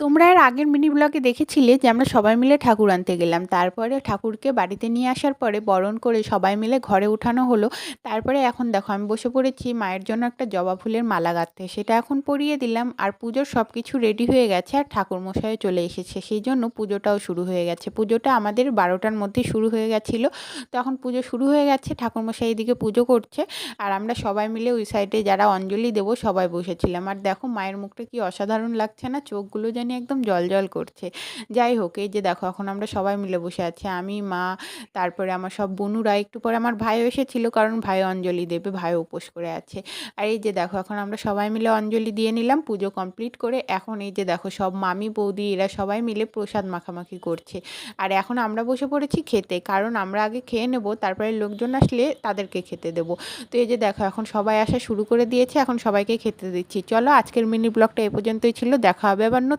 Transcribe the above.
তোমরা এর আগের মিনি ব্লগে দেখেছিলে যে আমরা সবাই মিলে ঠাকুর আনতে গেলাম। তারপরে ঠাকুরকে বাড়িতে নিয়ে আসার পরে বরণ করে সবাই মিলে ঘরে উঠানো হলো। তারপরে এখন দেখো আমি বসে পড়েছি মায়ের জন্য একটা জবা ফুলের মালা গাঁথতে। সেটা এখন পরিয়ে দিলাম আর পুজোর সব কিছু রেডি হয়ে গেছে আর ঠাকুরমশাইও চলে এসেছে। সেই জন্য পুজোটাও শুরু হয়ে গেছে। পুজোটা আমাদের 12টার মধ্যে শুরু হয়ে গেছিলো। তো এখন পুজো শুরু হয়ে গেছে, ঠাকুরমশাই এদিকে পুজো করছে আর আমরা সবাই মিলে ওই সাইডে যারা অঞ্জলি দেবো সবাই বসেছিলাম। আর দেখো মায়ের মুখটা কি অসাধারণ লাগছে না, চোখগুলো জানি একদম জ্বলজ্বল করছে। যাই হোক, এই যে দেখো এখন আমরা সবাই মিলে বসে আছি, আমি, মা, তারপরে আমার সব বোনুরা, একটু পরে আমার ভাইও এসেছিল কারণ ভাই অঞ্জলি দেবে, ভাই উপোস করে আছে। আর এই যে দেখো এখন আমরা সবাই মিলে অঞ্জলি দিয়ে নিলাম পুজো কমপ্লিট করে। এখন এই যে দেখো সব মামি বৌদি এরা সবাই মিলে প্রসাদ মাখামাখি করছে। আর এখন আমরা বসে পড়েছি খেতে, কারণ আমরা আগে খেয়ে নেবো, তারপরে লোকজন আসলে তাদেরকে খেতে দেবো। তো এই যে দেখো এখন সবাই আসা শুরু করে দিয়েছে, এখন সবাইকে খেতে দিচ্ছি। চলো আজকের মিনি ব্লগটা এ পর্যন্তই ছিল, দেখা হবে আবার নতুন